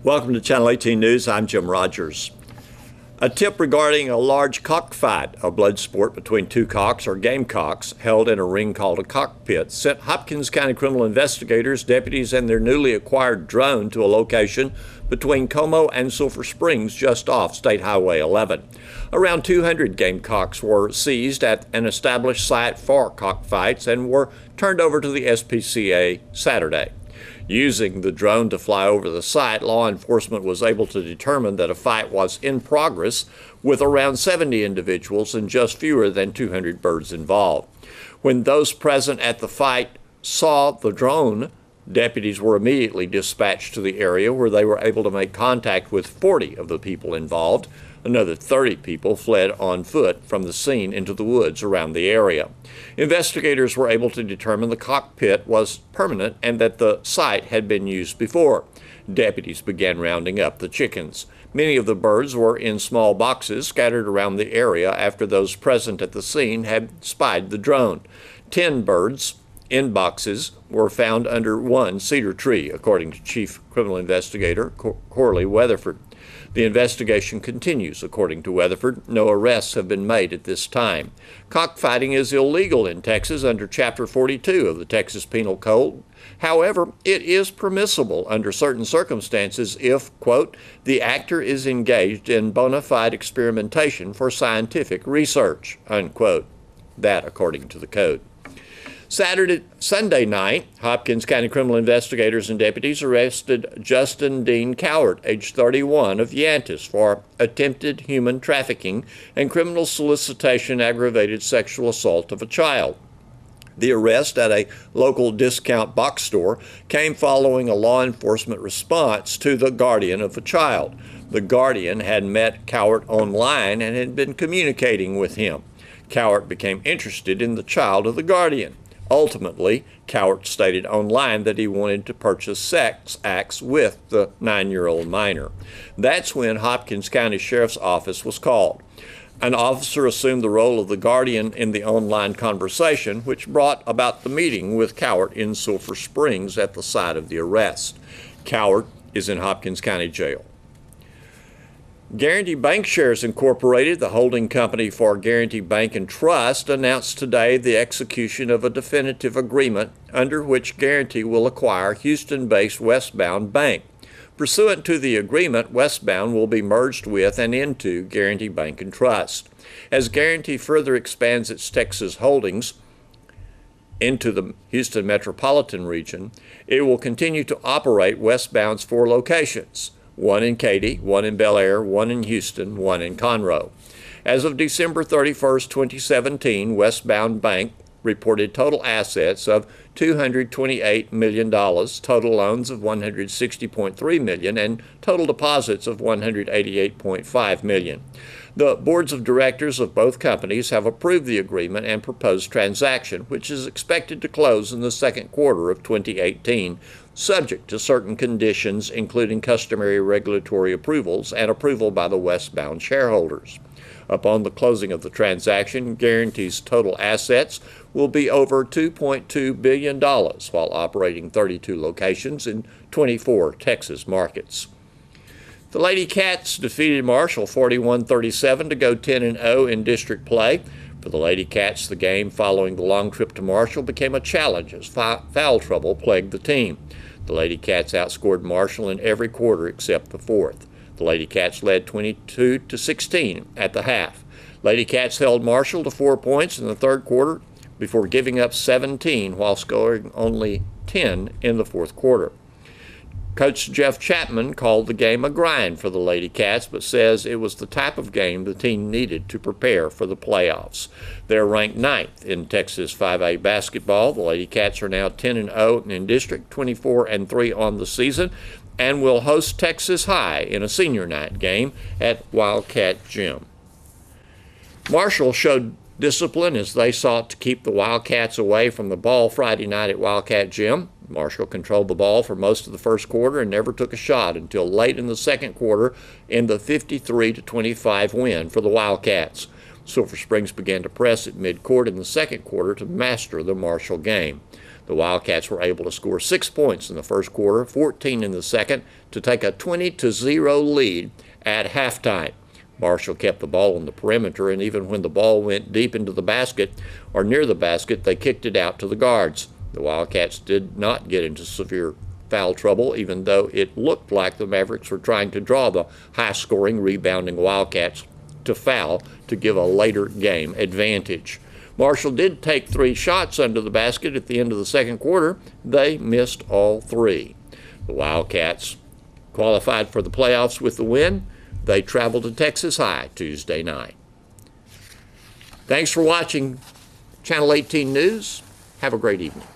Welcome to Channel 18 News. I'm Jim Rogers. A tip regarding a large cockfight, a blood sport between two cocks or gamecocks held in a ring called a cockpit, sent Hopkins County criminal investigators, deputies, and their newly acquired drone to a location between Como and Sulphur Springs just off State Highway 11. Around 200 gamecocks were seized at an established site for cockfights and were turned over to the SPCA Saturday. Using the drone to fly over the site, law enforcement was able to determine that a fight was in progress with around 70 individuals and just fewer than 200 birds involved. When those present at the fight saw the drone, deputies were immediately dispatched to the area where they were able to make contact with 40 of the people involved. Another 30 people fled on foot from the scene into the woods around the area. Investigators were able to determine the cockpit was permanent and that the site had been used before. Deputies began rounding up the chickens. Many of the birds were in small boxes scattered around the area after those present at the scene had spied the drone. 10 birds in boxes were found under one cedar tree, according to Chief Criminal Investigator Corley Weatherford. The investigation continues, according to Weatherford. No arrests have been made at this time. Cockfighting is illegal in Texas under Chapter 42 of the Texas Penal Code. However, it is permissible under certain circumstances if, quote, the actor is engaged in bona fide experimentation for scientific research, unquote. That, according to the code. Sunday night, Hopkins County criminal investigators and deputies arrested Justin Dean Cowart, age 31, of Yantis, for attempted human trafficking and criminal solicitation aggravated sexual assault of a child. The arrest at a local discount box store came following a law enforcement response to the guardian of the child. The guardian had met Cowart online and had been communicating with him. Cowart became interested in the child of the guardian. Ultimately, Cowart stated online that he wanted to purchase sex acts with the 9-year-old minor. That's when Hopkins County Sheriff's Office was called. An officer assumed the role of the guardian in the online conversation, which brought about the meeting with Cowart in Sulphur Springs at the site of the arrest. Cowart is in Hopkins County Jail. Guaranty Bankshares Incorporated, the holding company for Guaranty Bank and Trust, announced today the execution of a definitive agreement under which Guaranty will acquire Houston-based Westbound Bank. Pursuant to the agreement, Westbound will be merged with and into Guaranty Bank and Trust. As Guaranty further expands its Texas holdings into the Houston metropolitan region, it will continue to operate Westbound's 4 locations. One in Katy, one in Bel Air, one in Houston, one in Conroe. As of December 31st, 2017, Westbound Bank reported total assets of $228 million, total loans of $160.3 million, and total deposits of $188.5 million. The boards of directors of both companies have approved the agreement and proposed transaction, which is expected to close in the second quarter of 2018, subject to certain conditions, including customary regulatory approvals and approval by the Westbound shareholders. Upon the closing of the transaction, Guaranty's total assets will be over $2.2 billion while operating 32 locations in 24 Texas markets. The Lady Cats defeated Marshall 41-37 to go 10-0 in district play. For the Lady Cats, the game following the long trip to Marshall became a challenge as foul trouble plagued the team. The Lady Cats outscored Marshall in every quarter except the fourth. The Lady Cats led 22-16 at the half. Lady Cats held Marshall to 4 points in the third quarter before giving up 17 while scoring only 10 in the fourth quarter. Coach Jeff Chapman called the game a grind for the Lady Cats, but says it was the type of game the team needed to prepare for the playoffs. They're ranked 9th in Texas 5A basketball. The Lady Cats are now 10-0 in district, 24-3 on the season, and will host Texas High in a senior night game at Wildcat Gym. Marshall showed discipline as they sought to keep the Wildcats away from the ball Friday night at Wildcat Gym. Marshall controlled the ball for most of the first quarter and never took a shot until late in the second quarter in the 53-25 win for the Wildcats. Sulphur Springs began to press at midcourt in the second quarter to master the Marshall game. The Wildcats were able to score 6 points in the first quarter, 14 in the second, to take a 20-0 lead at halftime. Marshall kept the ball on the perimeter, and even when the ball went deep into the basket or near the basket, they kicked it out to the guards. The Wildcats did not get into severe foul trouble, even though it looked like the Mavericks were trying to draw the high-scoring, rebounding Wildcats to foul to give a later game advantage. Marshall did take 3 shots under the basket at the end of the second quarter. They missed all 3. The Wildcats qualified for the playoffs with the win. They traveled to Texas High Tuesday night. Thanks for watching Channel 18 News. Have a great evening.